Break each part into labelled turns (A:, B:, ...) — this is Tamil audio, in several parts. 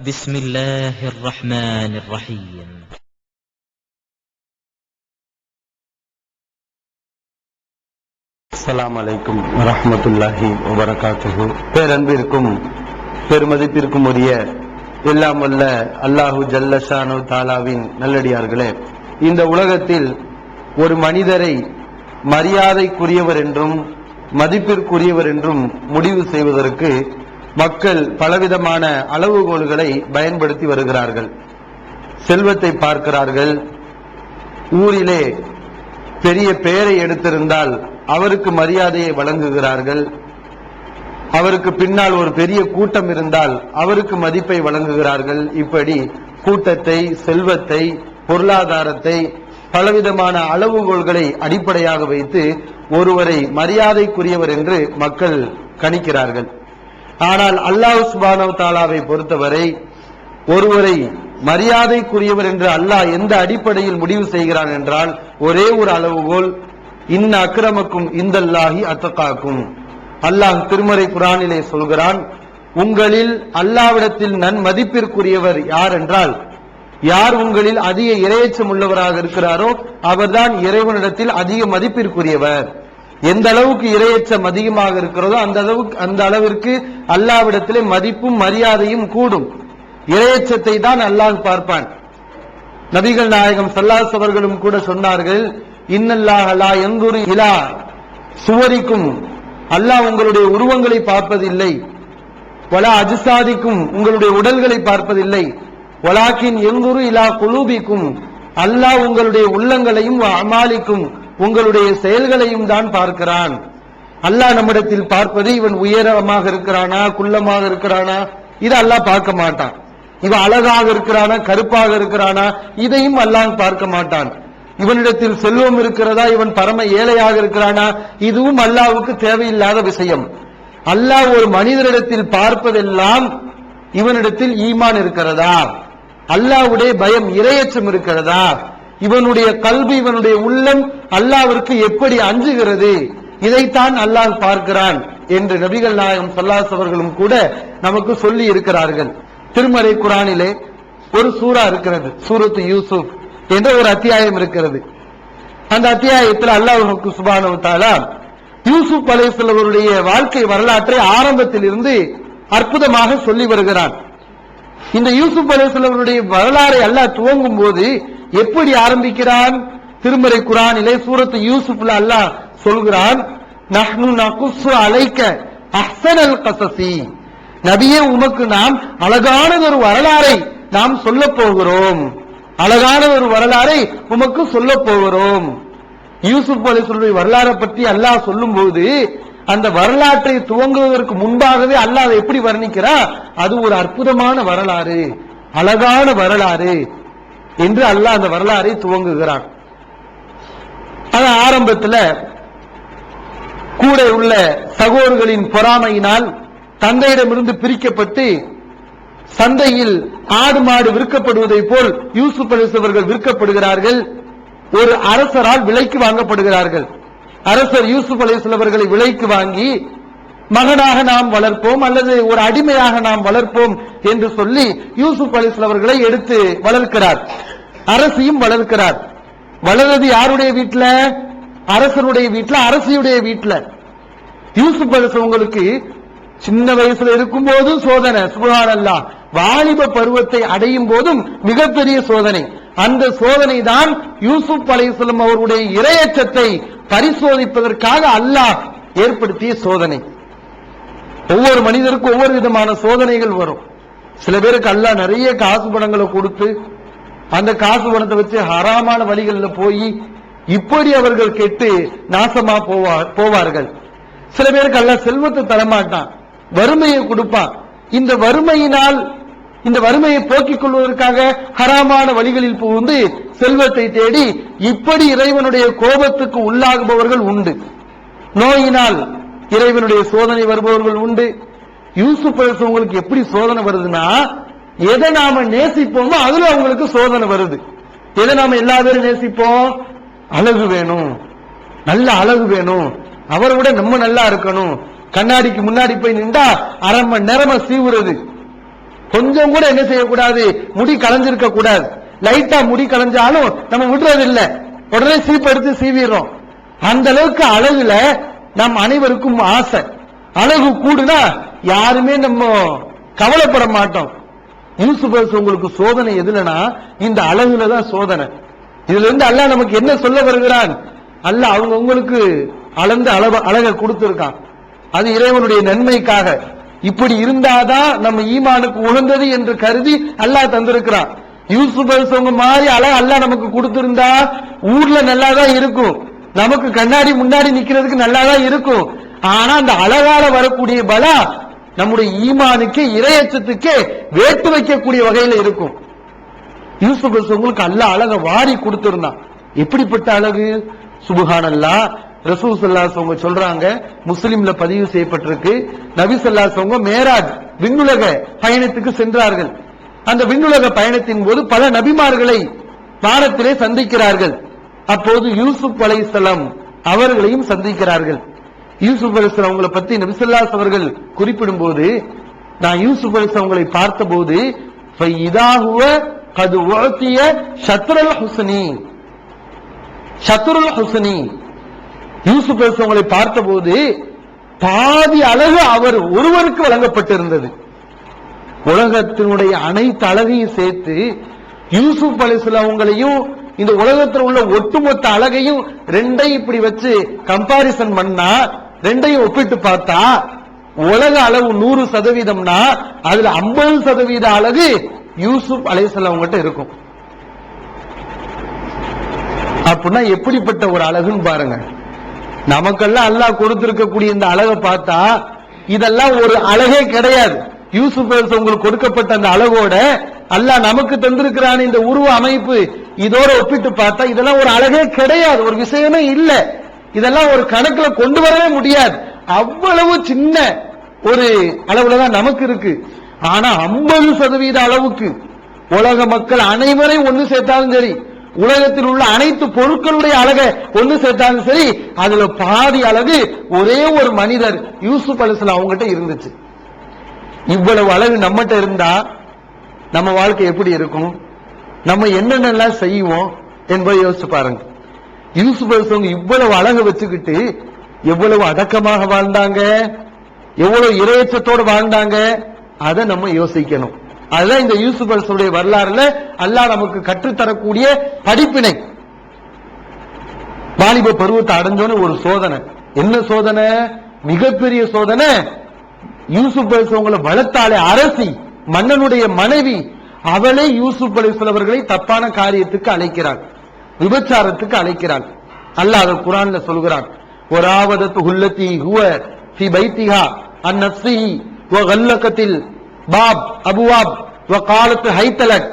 A: بسم الله الرحمن الرحيم.
B: அஸ்ஸலாமு அலைக்கும் வரஹ்மத்துல்லாஹி வபரகாத்துஹு. பேரன்பிற்கும் பெருமதிப்பிற்கும் உரிய எல்லாம் வல்ல அல்லாஹு ஜல்லஷானு தாலாவின் நல்லடியார்களே, இந்த உலகத்தில் ஒரு மனிதரை மரியாதைக்குரியவர் என்றும் மதிப்பிற்குரியவர் என்றும் முடிவு செய்வதற்கு மக்கள் பலவிதமான அளவுகோல்களை பயன்படுத்தி வருகிறார்கள். செல்வத்தை பார்க்கிறார்கள், ஊரிலே பெரிய பெயரை எடுத்திருந்தால் அவருக்கு மரியாதையை வழங்குகிறார்கள், அவருக்கு பின்னால் ஒரு பெரிய கூட்டம் இருந்தால் அவருக்கு மதிப்பை வழங்குகிறார்கள். இப்படி கூட்டத்தை, செல்வத்தை, பொருளாதாரத்தை, பலவிதமான அளவுகோல்களை அடிப்படையாக வைத்து ஒருவரை மரியாதைக்குரியவர் என்று மக்கள் கணிக்கிறார்கள். ஆனால் அல்லாஹ் சுப்ஹானஹு வ தஆலாவை பொறுத்தவரை ஒருவரை மரியாதைக்குரியவர் என்று அல்லாஹ் எந்த அடிப்படையில் முடிவு செய்கிறான் என்றால் ஒரே ஒரு அளவுகோல், இன்ன அக்ரமக்கும் இந்தல்லாஹி அத்தகாக்கும். அல்லாஹ் திருமறை குர்ஆனிலே சொல்கிறான், உங்களில் அல்லாஹ்விடத்தில் நன்மதிப்பிற்குரியவர் யார் என்றால், யார் உங்களில் அதிக இறையச்சம் உள்ளவராக இருக்கிறாரோ அவர்தான் இறைவனிடத்தில் அதிக மதிப்பிற்குரியவர். எந்த அளவுக்கு இறையச்சம் அதிகமாக இருக்கிறதோ அந்த அளவிற்கு அல்லாஹ்விடத்திலே மதிப்பும் மரியாதையும் கூடும். இறையச்சத்தை தான் அல்லாஹ் பார்ப்பான். நபிகள் நாயகம் ஸல்லல்லாஹு அலைஹி அவர்களும் கூட சொன்னார்கள், இன்னல்லாஹ லா யன்துரு இலா சுவரிக்கும், அல்லாஹ் உங்களுடைய உருவங்களை பார்ப்பதில்லை, வலா அஜ்சாதிக்கும் உங்களுடைய உடல்களை பார்ப்பதில்லை, வலாக்கின் யன்துரு இலா குலூபிக்கும், அல்லாஹ் உங்களுடைய உள்ளங்களையும் அமாலிக்கும் உங்களுடைய செயல்களையும் தான் பார்க்கிறான். அல்லாஹ் நம்மிடத்தில் பார்ப்பது இவன் உயரமாக இருக்கிறானா, குள்ளமாக இருக்கிறானா, இதை அல்லாஹ் பார்க்க மாட்டான். இவன் அழகாக இருக்கிறானா, கருப்பாக இருக்கிறானா, இதையும் அல்லாஹ் பார்க்க மாட்டான். இவனிடத்தில் செல்வம் இருக்கிறதா, இவன் பரம ஏழையாக இருக்கிறானா, இதுவும் அல்லாஹ்வுக்கு தேவையில்லாத விஷயம். அல்லாஹ் ஒரு மனிதனிடத்தில் பார்ப்பதெல்லாம் இவனிடத்தில் ஈமான் இருக்கிறதா, அல்லாஹ்வுடைய பயம் இறையச்சம் இருக்கிறதா, இவனுடைய கல்வி, இவனுடைய உள்ளம் அல்லாஹ்விற்கு எப்படி அஞ்சுகிறது, இதைத்தான் அல்லாஹ் பார்க்கிறான் என்று நபிகள் நாயகம் ஸல்லல்லாஹு அலைஹி அவர்களும் கூட நமக்கு சொல்லி இருக்கிறார்கள். திருமறை குர்ஆனிலே ஒரு சூரா இருக்கிறது, சூரத்து யூசுப் என்ற ஒரு அத்தியாயம் இருக்கிறது. அந்த அத்தியாயத்தில் அல்லாஹ் சுப்ஹானஹு வ தஆலா யூசுப் அலைஹிஸ்ஸலாம் அவருடைய வாழ்க்கை வரலாற்றை ஆரம்பத்தில் இருந்து அற்புதமாக சொல்லி வருகிறான். இந்த யூசுப் அலைஹிஸ்ஸலாம் அவருடைய வரலாறை அல்லாஹ் துவங்கும் போது எப்படி ஆரம்பிக்கிறான்? திருமறை குர்ஆனிலே சூரத்து யூசுப்ல அல்லாஹ் சொல்கிறான், நஹ்னு நகுஸ்ஸு அலைக அஹ்ஸனல் கஸஸி, நபியே உமக்கு நாம் அழகான ஒரு வரலாறை நாம் சொல்ல போகிறோம், அழகான ஒரு வரலாறை உமக்கு சொல்ல போகிறோம். யூசுப் அலைஹிஸ்ஸலாம் வரலாறை பற்றி அல்லாஹ் சொல்லும்போது அந்த வரலாற்றை துவங்குவதற்கு முன்பாகவே அல்லாஹ் அதை எப்படி வர்ணிக்கிறான்? அது ஒரு அற்புதமான வரலாறு, அழகான வரலாறு என்று அல்லாஹ் அந்த வரலாறை துவங்குகிறான். அது ஆரம்பத்தில் கூட உள்ள சகோதரர்களின் பொறாமையினால் தந்தையிடமிருந்து பிரிக்கப்பட்டு சந்தையில் ஆடு மாடு விற்கப்படுவதை போல் யூசுப் அலைஹிஸ்ஸலாம் அவர்கள் விற்கப்படுகிறார்கள். ஒரு அரசரால் விலைக்கு வாங்கப்படுகிறார்கள். அரசர் யூசுப் அலைஹிஸ்ஸலாம் அவர்களை விலைக்கு வாங்கி மகனாக நாம் வளர்ப்போம் அல்லது ஒரு அடிமையாக நாம் வளர்ப்போம் என்று சொல்லி யூசுப் அலைஹிஸ்ஸலாம் அவர்களை எடுத்து வளர்க்கிறார். அரசியும் வளர்க்கிறார். வளர்றது யாருடைய வீட்டுல? அரசனுடைய வீட்டுல, அரசியுடைய வீட்டுல. யூசுப் அலைஹிஸ்ஸலாம் உங்களுக்கு சின்ன வயசுல இருக்கும் போது சோதனை, சுப்ஹானல்லாஹ், வாலிப பருவத்தை அடையும் போதும் மிகப்பெரிய சோதனை. அந்த சோதனை தான் யூசுப் அலைஹிஸ்ஸலாம் அவருடைய இறையச்சத்தை பரிசோதிப்பதற்காக அல்லாஹ் ஏற்படுத்திய சோதனை. ஒவ்வொரு மனிதருக்கும் ஒவ்வொரு விதமான சோதனைகள் வரும். சில பேருக்கு அல்லாஹ் நிறைய காசு பணங்களை கொடுத்து அந்த காசு பணத்தை வச்சு ஹராமான வழிகளில் போய் இப்படி அவர்கள் கெட்டு நாசமா போவார்கள். சில பேருக்கு அல்லாஹ் செல்வத்தை தரமாட்டான், வறுமையை கொடுப்பான். இந்த வறுமையினால் இந்த வறுமையை போக்கிக் கொள்வதற்காக ஹராமான வழிகளில் புகுந்து செல்வத்தை தேடி இப்படி இறைவனுடைய கோபத்துக்கு உள்ளாகுபவர்கள் உண்டு. நோயினால் இறைவனுடைய சோதனை வருபவர்கள் உண்டு. யூசுப் அலைஹிஸ்ஸலாம் உங்களுக்கு எப்படி சோதனை வருதுன்னா, எதை நாம நேசிப்போமோ அதுல அவங்களுக்கு சோதனை வருது. எதை நாம எல்லா பேரும் நேசிப்போம்? அழகு வேணும், நல்ல அழகு வேணும், அவரை விட நம்ம நல்லா இருக்கணும். கண்ணாடிக்கு முன்னாடி போய் நின்றா அரை மணி நேரமா சீவுறது. கொஞ்சம் கூட என்ன செய்யக்கூடாது, முடி களைஞ்சிருக்க கூடாது. லைட்டா முடி களைஞ்சாலும் நம்ம விடுறது இல்ல, உடனே சீப்பு எடுத்து சீவிடுறோம். அந்த அளவுக்கு அழகுல நம் அனைவருக்கும் ஆசை. அழகு கூடுனா யாருமே நம்ம கவலைப்பட மாட்டோம். யூசுப் உங்களுக்கு சோதனை எதுலனா இந்த அழகுலதான் சோதனை. இதுல இருந்து அல்லாஹ் நமக்கு என்ன சொல்ல வருகிறான், அல்லாஹ் அவங்க உங்களுக்கு அளந்த அழகை கொடுத்திருக்கான். அது இறைவனுடைய நன்மைக்காக. இப்படி இருந்தாதான் நம்ம ஈமானுக்கு உகந்தது என்று கருதி அல்லாஹ் தந்திருக்கிறான். யூசுப் அவங்க மாதிரி அழகு அல்லாஹ் நமக்கு கொடுத்திருந்தா ஊர்ல நல்லாதான் இருக்கும், நமக்கு கண்ணாடி முன்னாடி நிக்கிறதுக்கு நல்லாதான் இருக்கும். ஆனா அந்த அழகால வரக்கூடிய பலா நம்முடைய ஈமானுக்கு இறையச்சத்துக்கே வேட்டு வைக்கக்கூடிய வகையில இருக்கும். யூசுப் உங்களுக்கு அல்லாஹ் அழக வாரி கொடுத்திருந்தான். எப்படிப்பட்ட அழகு, சுப்ஹானல்லாஹ். ரசூல் ஸல்லல்லாஹு அலைஹி வஸல்லம் சொல்றாங்க, முஸ்லிம்ல பதிவு செய்யப்பட்டிருக்கு, நபி ஸல்லல்லாஹு அலைஹி வஸல்லம் மேராஜ் விண்ணுலக பயணத்துக்கு சென்றார்கள். அந்த விண்ணுலக பயணத்தின் போது பல நபிமார்களை வானத்திலே சந்திக்கிறார்கள். அப்போது யூசுப் அலைஹிஸ்ஸலாம் அவர்களையும் சந்திக்கிறார்கள். யூசுப் அலைஹிஸ்ஸலாம் அவங்களை பத்தி நபி ஸல்லல்லாஹு அலைஹி அவர்கள் குறிப்பிடும் போது, நான் யூசுப் அலைஹிஸ்ஸலாம் அவங்களை பார்த்த போது ஃபைதாஹுவ கது உஅதிய ஷத்ருல் ஹுஸ்னி, ஷத்ருல் ஹுஸ்னி, யூசுப் அலைஹிஸ்ஸலாம் அவங்களை பார்த்தபோது பாதி அழகு அவர் ஒருவருக்கு வழங்கப்பட்டிருந்தது. உலகத்தினுடைய அனைத்து அழகையும் சேர்த்து யூசுப் அலைஹிஸ்ஸலாம் அவங்களையும் இந்த உலகத்தில் உள்ள ஒட்டுமொத்த அழகையும் ரெண்டையும் இப்படி வச்சு கம்பாரிசன் பண்ணா, ரெண்டையும் ஒப்பிட்டு பார்த்தா உலக அளவு 100%, அதுல 50% அழகு யூசுப் அலைஹிஸ்ஸலாம் அவங்ககிட்ட இருக்கும். அப்படின்னா எப்படிப்பட்ட ஒரு அழகுன்னு பாருங்க. நமக்கெல்லாம் அல்லாஹ் கொடுத்திருக்கக்கூடிய இந்த அழகை பார்த்தா இதெல்லாம் ஒரு அழகே கிடையாது. யூசுப் உங்களுக்கு கொடுக்கப்பட்ட அந்த அழகோட அல்லாஹ் நமக்கு தந்திருக்கிறான் இந்த உருவ அமைப்பு, இதோட ஒப்பிட்டு பார்த்தா இதெல்லாம் ஒரு அழகே கிடையாது, ஒரு விஷயமே இல்ல. இதெல்லாம் ஒரு கணக்குல கொண்டு வரவே முடியாது. அவ்வளவு சின்ன ஒரு அளவுலதான் நமக்கு இருக்கு. ஆனா 50% அளவுக்கு உலக மக்கள் அனைவரையும் ஒண்ணு சேர்த்தாலும் சரி, உலகத்தில் உள்ள அனைத்து பொருட்களுடைய அழகை ஒண்ணு சேர்த்தாலும் சரி, அதுல பாதி அழகு ஒரே ஒரு மனிதர் யூசுப் அலைஹிஸ்ஸலாம் அவங்ககிட்ட இருந்துச்சு. இவ்வளவு அழகு நம்மகிட்ட இருந்தா நம்ம வாழ்க்கை எப்படி இருக்கும், நம்ம என்னென்னலாம் செய்வோம் என்பதை யோசிச்சு பாருங்க. யூசுப் அலைஹிஸ்ஸலாம் இவ்வளவு அழகு வச்சுக்கிட்டு எவ்வளவு அடக்கமாக வாழ்ந்தாங்க, எவ்வளவு இறையச்சத்தோடு வாழ்ந்தாங்க, அதை நம்ம யோசிக்கணும். அதுதான் இந்த யூசுப் அலைஹிஸ்ஸலாமுடைய வரலாறுல அல்லாஹ் நமக்கு கற்றுத்தரக்கூடிய படிப்பினை. வாலிப பருவத்தை அடைஞ்சோன்னு ஒரு சோதனை. என்ன சோதனை? மிகப்பெரிய சோதனை. யூசுப் அலைஹிஸ்ஸலாம் வளர்த்தாலே அரசி, மன்னனுடைய மனைவி, அவளே யூசுப் அலைஹிஸ்ஸலாம் அவர்களை தப்பான காரியத்துக்கு அழைக்கிறாள், விபச்சாரத்துக்கு அழைக்கிறாள். அல்லாஹ் அதை குர்ஆன்ல சொல்கிறான், வராவதத்து ஹுல்லதி ஹுவ ஃபி பைத்திஹா அன் நஃப்ஸிஹி வ கல்லகத்தில் பாப் அபுவாப் வ காலத் ஹைதலக்.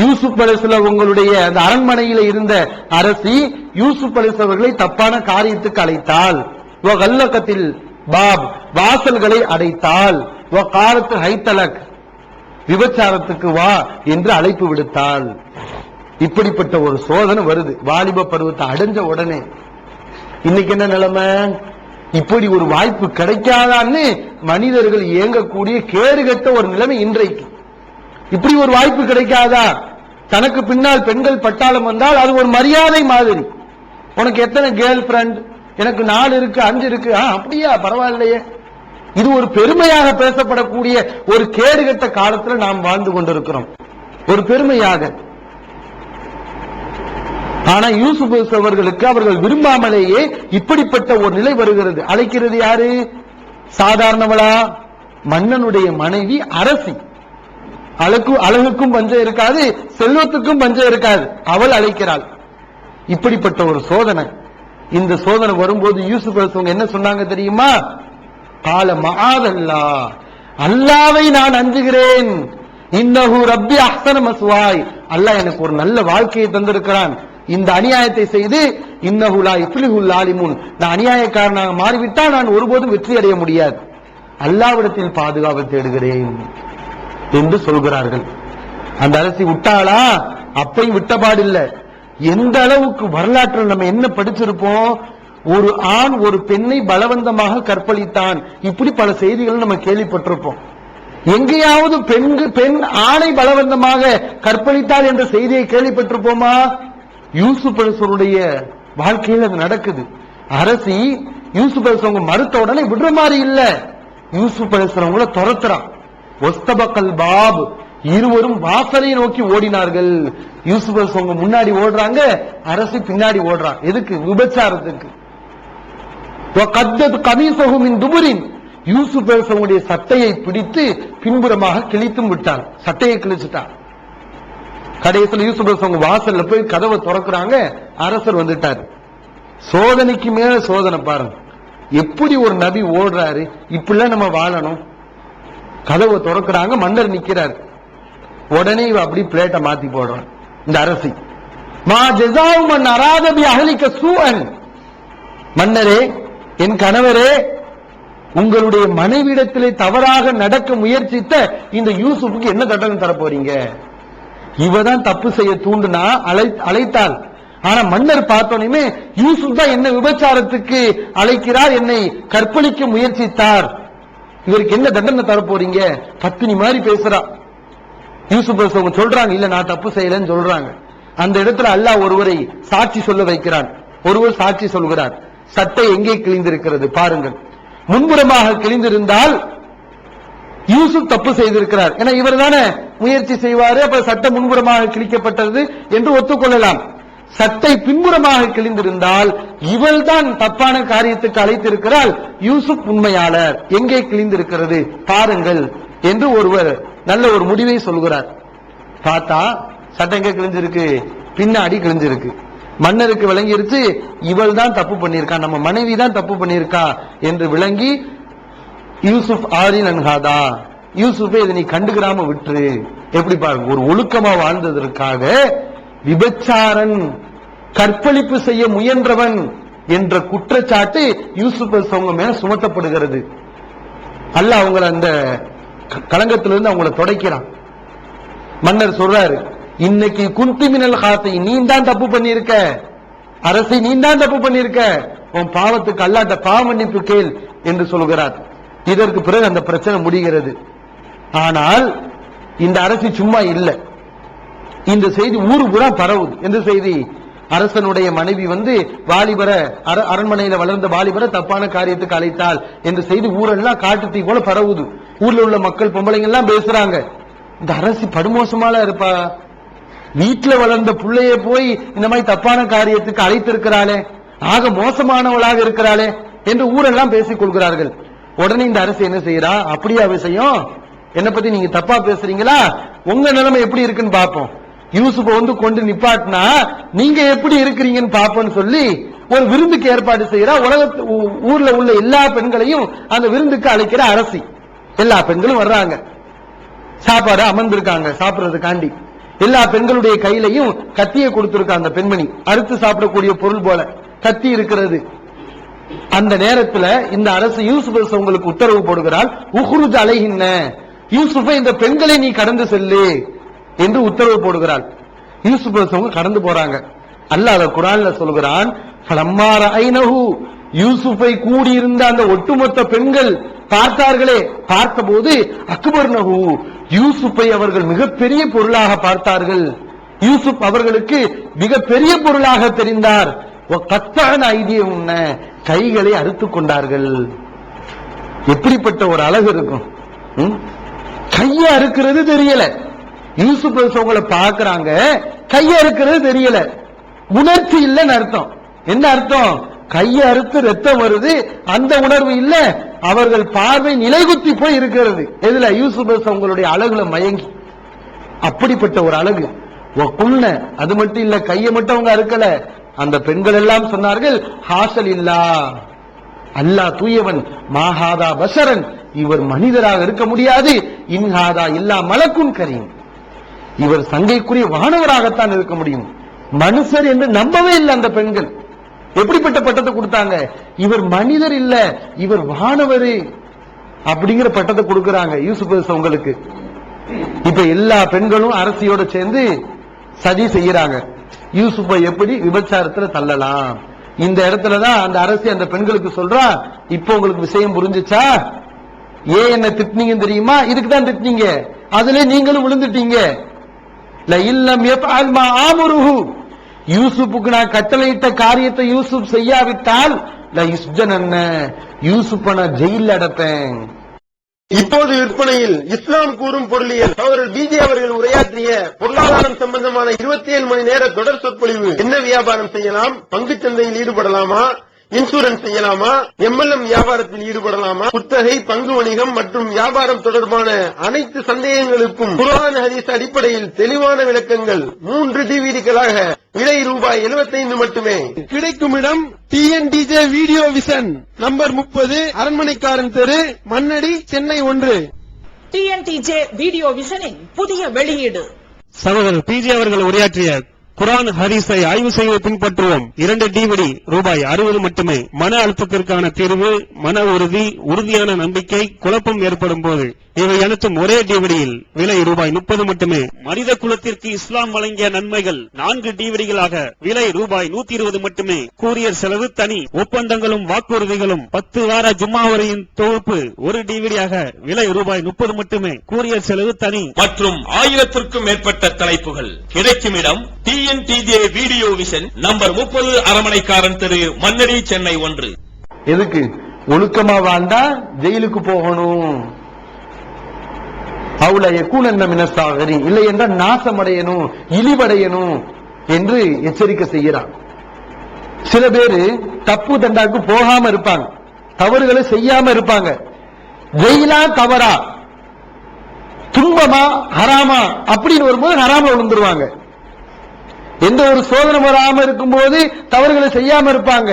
B: யூசுப் அலைஹிஸ்ஸலாம் உங்களுடைய அந்த அரண்மனையில இருந்த அரசி யூசுப் அலைஹிஸ்ஸலாம் அவர்களை தப்பான காரியத்துக்கு அழைத்தாள். வ கல்லகத்தில் பாப், வாசல்களை அடைத்தாள். வ காலத் ஹைதலக், விபச்சாரத்துக்கு வா என்று அழைப்பு விடுத்தாள். இப்படிப்பட்ட ஒரு சோதனை வருது வாலிப பருவத்தை அடைஞ்ச உடனே. இன்னைக்கு என்ன நிலைமை? இப்படி ஒரு வாய்ப்பு கிடைக்காதான்னு மனிதர்கள் இயங்கக்கூடிய கேடுகட்ட ஒரு நிலைமை இன்றைக்கு. இப்படி ஒரு வாய்ப்பு கிடைக்காதா? தனக்கு பின்னால் பெண்கள் பட்டாளம் வந்தால் அது ஒரு மரியாதை மாதிரி. உனக்கு எத்தனை கேர்ள் ஃபிரெண்ட்? எனக்கு 4 இருக்கு, 5 இருக்கு. அப்படியா, பரவாயில்லையே. இது ஒரு பெருமையாக பேசப்படக்கூடிய ஒரு கேடுகட்ட காலத்துல நாம் வாழ்ந்து கொண்டிருக்கிறோம், ஒரு பெருமையாக. ஆனா யூசுப் அவர்களுக்கு அவர்கள் விரும்பாமலேயே இப்படிப்பட்ட ஒரு நிலை வருகிறது. அழைக்கிறது யாரு? சாதாரணவளா? மன்னனுடைய மனைவி, அரசி. அழகுக்கும் பஞ்சம் இருக்காது, செல்வத்துக்கும் பஞ்சம் இருக்காது, அவள் அழைக்கிறாள். இப்படிப்பட்ட ஒரு சோதனை. இந்த சோதனை வரும்போது யூசுப் அவங்க என்ன சொன்னாங்க தெரியுமா? கால மஆதல்லா, அல்லாவை நான் அஞ்சுகிறேன். இன்னஹு ரப்பி அஹ்ஸன மஸ்வாய், அல்லாஹ் எனக்கு ஒரு நல்ல வாழ்க்கையை தந்திருக்கிறான். இந்த அநியாயத்தை செய்து இன்னஹு லா யுஃப்லிஹுல் ஆலிமூன், நான் அநியாயக்காரனாக மாறிவிட்டால் நான் ஒருபோதும் வெற்றி அடைய முடியாது. அல்லாஹ்விடத்தில் பாதுகாப்பு தேடுகிறேன் என்று சொல்கிறார்கள். அந்த அரசி விட்டாளா? அப்பையும் விட்டபாடில்லை. எந்த அளவுக்கு வரலாற்றில் நம்ம என்ன படிச்சிருப்போம்? ஒரு ஆண் ஒரு பெண்ணை பலவந்தமாக கற்பழித்தான், இப்படி பல செய்திகள் நம்ம கேள்விப்பட்டிருப்போம். எங்கேயாவது பெண் ஆணை பலவந்தமாக கற்பழித்தால் என்ற செய்தியை கேள்விப்பட்டிருப்போமா? யூசுப் அலைஹிஸ்ஸலாமுடைய வாழ்க்கையில் அது நடக்குது. அரசி யூசுப் அலைஹிஸ்ஸலாம் மறுத்த உடனே விடுற மாதிரி இல்ல, யூசுப் அலைஹிஸ்ஸலாமுல துரத்துறான். ஒஸ்தபக்கல் பாப், இருவரும் வாசலை நோக்கி ஓடினார்கள். யூசுப் அலைஹிஸ்ஸலாம் முன்னாடி ஓடுறாங்க, அரசி பின்னாடி ஓடுறான். எதுக்கு? விபச்சாரத்துக்கு. கமீஸஹு மின் துபுரின், யூசுப் அலைஹிஸ்ஸலாமுடைய சட்டையை பிடித்து பின்புறமாக கிழித்தும் விட்டான். சட்டையை கிழிச்சுட்டான். கடைசியில் யூசுப் அலைஹிஸ்ஸலாம் வாசல்ல போய் கதவை திறக்கிறாங்க. அரசர் வந்துட்டார். சோதனைக்கு மேல சோதனை பாருங்க. எப்படி ஒரு நபி ஓடுறாரு, இப்படிலாம் நம்ம வாழணும். கதவை திறக்கிறாங்க, மன்னர் நிக்கிறார். உடனே இவ அப்படி பிளேட்டை மாத்தி போடுறான் இந்த அரசி. மா ஜஸாஉ மன் அராத பி அஹ்லிக சூஅன், மன்னரே, என் கணவரே, உங்களுடைய மனைவியிடத்திலே தவறாக நடக்க முயற்சித்த இந்த யூசுப்புக்கு என்ன தண்டனை தர போறீங்க? இவதான் தப்பு செய்ய தூண்டுனா அழைத்தாள். ஆனா மன்னர் பார்த்தோன்னே யூசுப் தான் என்ன விபச்சாரத்துக்கு அழைக்கிறார், என்னை கற்பழிக்க முயற்சித்தார், இவருக்கு என்ன தண்டனை தர போறீங்க? பத்தினி மாதிரி பேசுறா. யூசுப் அலைஹிஸ்ஸலாம் சொல்றாங்க, இல்ல நான் தப்பு செய்யலன்னு சொல்றாங்க. அந்த இடத்துல அல்லாஹ் ஒருவரை சாட்சி சொல்ல வைக்கிறான். ஒருவர் சாட்சி சொல்கிறார். சட்டை எங்கே கிழிந்திருக்கிறது பாருங்கள். முன்புறமாக கிழிந்திருந்தால் யூசுப் தப்பு செய்திருக்கிறார், ஏன்னா இவர் தானே முயற்சி செய்வாரு, அப்ப சட்டை முன்புறமாக கிழிக்கப்பட்டது என்று ஒத்துக்கொள்ளலாம். சட்டை பின்புறமாக கிழிந்திருந்தால் இவள் தான் தப்பான காரியத்துக்கு அழைத்திருக்கிறாள், யூசுப் உண்மையாளர், எங்கே கிழிந்திருக்கிறது பாருங்கள் என்று ஒருவர் நல்ல ஒரு முடிவை சொல்கிறார். பார்த்தா சட்டை எங்க கிழிஞ்சிருக்கு? பின்னாடி கிழிஞ்சிருக்கு. மன்னருக்கு விளங்கிருச்சு, இவள் தான் தப்பு பண்ணியிருக்கா, நம்ம மனைவி தான் தப்பு பண்ணியிருக்கா என்று விளங்கி, யூசுப் ஆரின் அன்ஹாதா, யூசுஃபை இதை நீ கண்டுக்கிறாம விட்டுரு. எப்படி பாருங்க, ஒரு ஒழுக்கமா வாழ்ந்ததற்காக விபச்சாரன், கற்பழிப்பு செய்ய முயன்றவன் என்ற குற்றச்சாட்டு யூசுப் அலைஹிஸ்ஸலாம் மேல சுமத்தப்படுகிறது. அல்லாஹ் அவங்களை அந்த களங்கத்திலிருந்து அவங்களை துடைக்கிறான். மன்னர் சொல்றாரு, இன்னைக்கு குந்தி மினல் காத்தை, நீ தான் தப்பு பண்ணிருக்க, அரசை நீ தான் தப்பு பண்ணிருக்க, உன் பாவத்துக்கு அல்லாஹ்ட்ட பாவ மன்னிப்பு கேள் என்று சொல்கிறார். இதற்கு பிறகு அந்த பிரச்சனை முடிகிறது. ஆனால் இந்த அரசி சும்மா இல்லை. இந்த செய்தி ஊரு பூரா பரவுது. எந்த செய்தி? அரசனுடைய மனைவி வாலிபர அரண்மனையில வளர்ந்த வாலிபர தப்பான காரியத்துக்கு அழைத்தாள் என்ற செய்தி ஊரெல்லாம் காட்டு தீ போல பரவுது. ஊர்ல உள்ள மக்கள் பொம்பளைங்க எல்லாம் பேசுறாங்க, இந்த அரசி படுமோசமால இருப்பா, வீட்டுல வளர்ந்த பிள்ளைய போய் இந்த மாதிரி தப்பான காரியத்துக்கு அழைத்திருக்கிறாளே, ஆக மோசமானவளாக இருக்கிறாளே என்று ஊரெல்லாம் பேசிக் கொள்கிறார்கள். உடனே இந்த அரசு என்ன செய்யறா, அப்படியா விஷயம், என்ன பத்தி நீங்க தப்பா பேசுறீங்களா, உங்க நிலைமை எப்படி இருக்குன்னு பாப்போம், யூசுப்பை கொண்டு நிப்பாட்டினா நீங்க எப்படி இருக்கிறீங்கன்னு பாப்போம்னு சொல்லி ஒரு விருந்துக்கு ஏற்பாடு செய்யறா. ஊர்ல உள்ள எல்லா பெண்களையும் அந்த விருந்துக்கு அழைக்கிற அரசி. எல்லா பெண்களும் வர்றாங்க, சாப்பாடு அமர்ந்திருக்காங்க சாப்பிடுறதுக்காண்டி. எல்லா பெண்களுடைய கையிலையும் கத்தியை கொடுத்திருக்க அந்த பெண்மணி, அறுத்து சாப்பிடக்கூடிய பொருள் போல கத்தி இருக்கிறது. அந்த நேரத்துல இந்த அரசு யூசுப் உங்களுக்கு உத்தரவு போடுகிறாள், உஹ்ருஜ் அலைஹின்ன, யூசுஃபை இந்த பெண்களை நீ கடந்து செல்லு என்று உத்தரவு போடுகிறாள். யூசுப் அவங்க கடந்து போறாங்க. அல்லாஹ் குர்ஆன்ல சொல்கிறான், ஃபலம்மா ரஐனஹு, யூசுஃபை கூடியிருந்த அந்த ஒட்டுமொத்த பெண்கள் பார்த்தார்களே, பார்த்தபோது அக்பர்னஹு, யூசுஃபை அவர்கள் மிகப்பெரிய பொருளாக பார்த்தார்கள், யூசுப் அவர்களுக்கு மிகப்பெரிய பொருளாக தெரிந்தார். கத்தான ஐதியம்ன, கைகளை அறுத்துக் கொண்டார்கள். எப்படிப்பட்ட ஒரு அழகு இருக்கும், கைய அறுக்கிறது தெரியல. யூசுப் அவங்களை பார்க்கிறாங்க, கைய அறுக்கிறது தெரியல, உணர்ச்சி இல்லைன்னு அர்த்தம். என்ன அர்த்தம்? கைய அறுத்து ரத்தம் வருது, அந்த உணர்வு இல்ல, அவர்கள் பார்வை நிலைகுத்தி போய் இருக்கிறது. எதுல? யூசுப் அவங்களுடைய அழகுல மயங்கி. அப்படிப்பட்ட ஒரு அழகு. அது மட்டும் இல்ல, கையை மட்டும் அவங்க அறுக்கல, அந்த பெண்கள் எல்லாம் சொன்னார்கள், ஹாசல் இல்லா, அல்லாஹ் தூயவன், மாஹாதா பஷரன், இவர் மனிதராக இருக்க முடியாது, இன்ஹாதா இல்லா மலக்குன் கரீம், இவர் சங்கைக்குரிய வானவராகத்தான் இருக்க முடியும், மனுஷர் என்று நம்பவே இல்லை அந்த பெண்கள். எப்படிப்பட்ட பட்டத்தை கொடுத்தாங்க, இவர் மனிதர் இல்ல, இவர் வானவர் அப்படிங்கிற பட்டத்தை கொடுக்கிறாங்க யூசுப் அவங்களுக்கு. இப்ப எல்லா பெண்களும் அரசியோட சேர்ந்து சதி செய்யறாங்க, யூசுப்பை எப்படி விபச்சாரத்துல தள்ளலாம். இந்த இடத்துலதான் அந்த அரசி அந்த பெண்களுக்கு சொல்றா, இப்ப உங்களுக்கு விஷயம் புரிஞ்சுச்சா, ஏன் என்ன திட்டினீங்க தெரியுமா? இதுக்கு தான் திட்டினீங்க, அதுல நீங்களும் விழுந்துட்டீங்க. லஇல்லம் யஃஅல் மா ஆமுருஹு, யூசுப்புக்கு நான் கட்டளையிட்ட காரியத்தை யூசுப் செய்யாவிட்டால் லயுஸ்ஜனன்ன, யூசுப்பை நான் ஜெயில அடைப்பேன்.
C: இப்போது விற்பனையில் இஸ்லாம் கூறும் பொருளியல் சகோதரர் பிஜே அவர்கள் உரையாற்றிய பொருளாதாரம் சம்பந்தமான 27 மணி நேர தொடர் சொற்பொழிவு. என்ன வியாபாரம் செய்யலாம், பங்குச் சந்தையில் ஈடுபடலாமா, இன்சூரன்ஸ் செய்யலாமா, MLM வியாபாரத்தில் ஈடுபடலாமா, குத்தகை, பங்கு வணிகம் மற்றும் வியாபாரம் தொடர்பான அனைத்து சந்தேகங்களுக்கும் குர்ஆன் ஹதீஸ் அடிப்படையில் தெளிவான விளக்கங்கள் 3 டிவிடிகளாக விலை ரூபாய் 75 மட்டுமே. கிடைக்கும் இடம் TNTJ வீடியோ விஷன், நம்பர் 30, அரண்மனைக்காரன் தெரு, மண்ணடி, சென்னை 1.
D: TNTJ வீடியோ விஷனின் புதிய வெளியீடு.
E: சகோதரர் பிஜே அவர்கள் உரையாற்றிய குர்ஆன் ஹதீஸை ஆய்வு செய்து பின்பற்றுவோம். 2 DVD ரூபாய் 60 மட்டுமே. மன அழுத்தத்திற்கான தீர்வு, மன உறுதி, உறுதியான நம்பிக்கை, குழப்பம் ஏற்படும் போது இவை அனைத்தும் ஒரே டிவிடியில் விலை ரூபாய் 30 மட்டுமே. மனித குலத்திற்கு இஸ்லாம் வழங்கிய நன்மைகள் 4 டிவிடிகளாக விலை ரூபாய் 120 மட்டுமே. கூரியர் செலவு தனி. ஒப்பந்தங்களும் வாக்குறுதிகளும் 10 வார ஜும்மா வரையின் தொகுப்பு 1 டிவிடியாக விலை ரூபாய் 30 மட்டுமே. கூரியர் செலவு தனி.
F: மற்றும் 1000ற்கும் மேற்பட்ட தலைப்புகள். கிடைக்கும் இடம் TNTJ வீடியோ விஷன், நம்பர் 30, அரண்மனைக்காரன் தெரு, மண்ணடி, சென்னை 1.
B: எதுக்கு? ஒழுக்கமா வாழ்ந்தா ஜெயிலுக்கு போகணும். அவுல யகூனன்ன மினஸ்ஸாகிரி, இல்லை என்றால் நாசமடையணும், இழிவடையணும் என்று எச்சரிக்கை செய்கிறான். சில பேரு தப்பு தண்டாக்கு போகாம இருப்பாங்க, தவறுகளை செய்யாம இருப்பாங்க. ஜெயிலா தவறா, துன்பமா ஹராமா அப்படின்னு வரும்போது ஹராம விழுந்துருவாங்க. எந்த ஒரு சோதனை வராம இருக்கும்போது தவறுகளை செய்யாம இருப்பாங்க.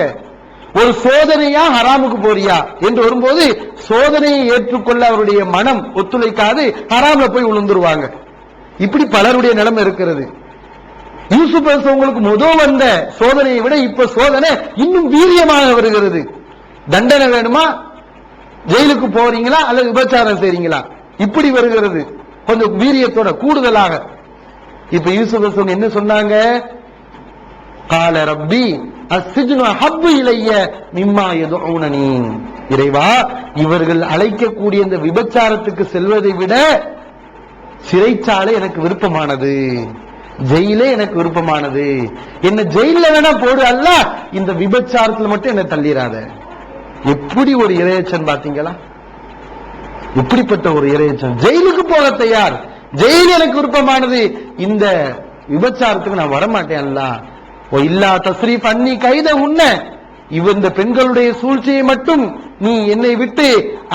B: ஒரு சோதனையா ஹராமுக்கு போறியா என்று வரும்போது சோதனையை ஏற்றுக்கொள்ள அவருடைய மனம் ஒத்துழைக்காது, ஹராம்ல போய் விழுந்துருவாங்க. இப்படி பலருடைய நிலைமை இருக்கிறது. யூசுப் உங்களுக்கு முதல் வந்த சோதனையை விட இப்ப சோதனை இன்னும் வீரியமாக வருகிறது. தண்டனை வேணுமா, ஜெயிலுக்கு போறீங்களா அல்லது விபச்சாரம் செய்றீங்களா, இப்படி வருகிறது கொஞ்சம் வீரியத்தோட கூடுதலாக. இப்ப யூசுப் என்ன சொன்னாங்க? கால ரப்பி அஸ்ஜினு அஹப்பு இலைய மிம்மா யதுஊனனி, இறைவா இவர்கள் அழைக்கக்கூடிய இந்த விபச்சாரத்துக்கு செல்வதை விட சிறைச்சாலை எனக்கு விருப்பமானது, ஜெயிலே எனக்கு விருப்பமானது. என்ன ஜெயில வேணா போடு, அல்ல இந்த விபச்சாரத்துல மட்டும் என்ன தள்ளிராத. எப்படி ஒரு இறையச்சன் பாத்தீங்களா? இப்படிப்பட்ட ஒரு இறையச்சன். ஜெயிலுக்கு போக தயார், ஜெயில் எனக்கு விருப்பமானது, இந்த விபச்சாரத்துக்கு நான் வரமாட்டேன். அல்ல இல்லா தஸ்ரீஃப் அன்னி கைத உன்ன, இந்த பெண்களுடைய சூழ்ச்சியை மட்டும் நீ என்னை விட்டு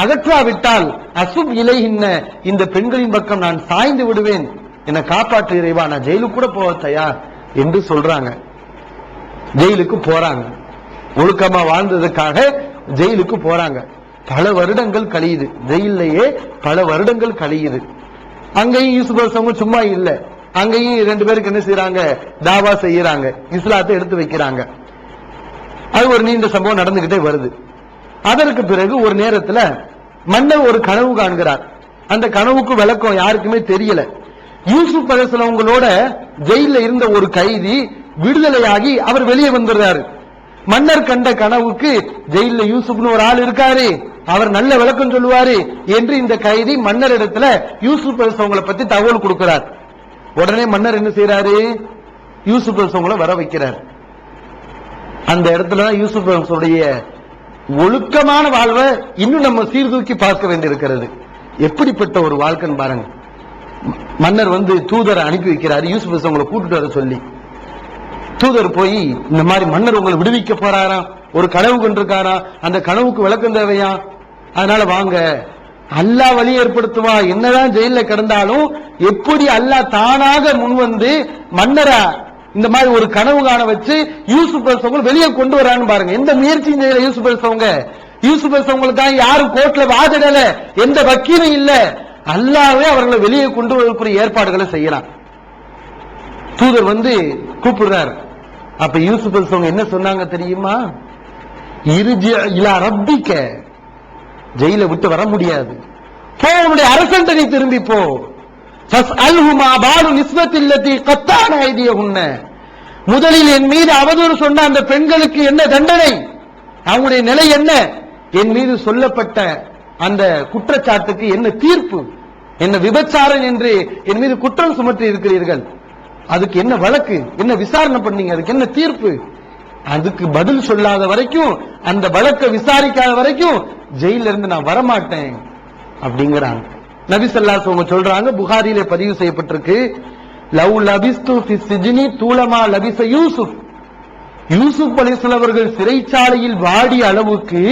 B: அகற்றாவிட்டால் அசுப் இலைகின்ன, இந்த பெண்களின் பக்கம் நான் சாய்ந்து விடுவேன், என்னை காப்பாற்று இறைவா, நான் ஜெயிலுக்கு கூட போக தயார் என்று சொல்றாங்க. ஜெயிலுக்கு போறாங்க, ஒழுக்கமா வாழ்ந்ததுக்காக ஜெயிலுக்கு போறாங்க. பல வருடங்கள் கழியுது, ஜெயிலேயே பல வருடங்கள் கழியுது. அங்கேயும் யூசுப் சும்மா இல்ல, அங்கேயும் 2 பேருக்கு என்ன செய்யறாங்க, தாவா செய்யறாங்க, இஸ்லாத்தை எடுத்து வைக்கிறாங்க. அது ஒரு நீண்ட சம்பவம் நடந்துகிட்டே வருது. அதற்கு பிறகு ஒரு நேரத்துல மன்னர் ஒரு கனவு காண்கிறார். அந்த கனவுக்கு விளக்கம் யாருக்குமே தெரியல. யூசுப் அலைஹிஸ்ஸலாமோட ஜெயில இருந்த ஒரு கைதி விடுதலையாகி அவர் வெளியே வந்துடுறாரு. மன்னர் கண்ட கனவுக்கு ஜெயில யூசுப்னு ஒரு ஆள் இருக்காரு, அவர் நல்ல விளக்கம் சொல்லுவாரு என்று இந்த கைதி மன்னர் இடத்துல யூசுப் அலைஹிஸ்ஸலாமங்களை பத்தி தகவல் கொடுக்கிறார். உடனே மன்னர் என்ன செய்யறாரு, யூசுப் அலைஹிஸ்ஸலாமங்களை வர வைக்கிறார். அந்த இடத்துல யூசுப் அலைஹிஸ்ஸலாமுடைய ஒழுக்கமான வாழ்வை இன்னும் நம்ம சீர்தூக்கி பார்க்க வேண்டியிருக்கிறது. எப்படிப்பட்ட ஒரு வாழ்க்கைன்னு பாருங்க. மன்னர் தூதரை அனுப்பி வைக்கிறாரு, யூசுப் அலைஹிஸ்ஸலாமங்களை கூட்டிட்டு வர சொல்லி. தூதர் போய் இந்த மாதிரி மன்னர் உங்களை விடுவிக்க போறாராம், ஒரு கனவு கொண்டிருக்காராம், அந்த கனவுக்கு விளக்கம் தேவையா, அதனால வாங்க, அல்லாஹ் வழி ஏற்படுத்துவா. என்னதான் ஜெயில கிடந்தாலும் எப்படி அல்லாஹ் தானாக முன்வந்து மன்னரை இந்த மாதிரி ஒரு கனவு காண வச்சு யூசுப் அலைஹிஸ்ஸலாம் வெளியே கொண்டு வரான்னு பாருங்க. எந்த முயற்சியும் செய்யல யூசுப் அலைஹிஸ்ஸலாம். யூசுப் அலைஹிஸ்ஸலாம் யாரும் கோர்ட்ல வாதிடல, எந்த வக்கீலும் இல்ல, அல்லாஹ்வே அவர்களை வெளியே கொண்டு வருவதற்குரிய ஏற்பாடுகளை செய்யலாம். தூதர் கூப்பிடுறாரு. அப்ப யூசுப் அலைஹிஸ்ஸலாம் என்ன சொன்னாங்க தெரியுமா? இர்ஜி இலா ரப்பிக, ஜெயில விட்டு வர முடியாது, போ உன்னுடைய அரசன் நீ திரும்பி போ. ஃபஸ்அல்ஹுமா பாலு நிஸ்வத்தில்லதி கத்தான ஐதியஹுன்ன, முதலில் என் மீது அவதூறு சொன்ன அந்த பெண்களுக்கு என்ன தண்டனை, அவங்களுடைய நிலை என்ன, என் மீது சொல்லப்பட்ட அந்த குற்றச்சாட்டுக்கு என்ன தீர்ப்பு, என்ன விபச்சாரம் என்று என் மீது குற்றம் சுமத்தி இருக்கிறீர்கள், அதுக்கு என்ன வழக்கு, என்ன விசாரணை பண்ணீங்க, அதுக்கு என்ன தீர்ப்பு, அதுக்கு பதில் சொல்லாத வரைக்கும், அந்த வழக்கை விசாரிக்காத வரைக்கும் ஜெயில இருந்து நான் வரமாட்டேன் அப்படிங்கிறாங்க. நபி ஸல்லல்லாஹு அலைஹி வஸல்லம் சொல்றாங்க, புகாரியிலே பதிவு செய்யப்பட்டிருக்கு, லவ் லபிஸ்து ஃபி சிஜ்னி தூலமா லபிஸ யூசுப். யூசுப் அலைஹிஸ்ஸலாம் அவர்கள் சிறைச்சாலையில் வாடிய அளவுக்கு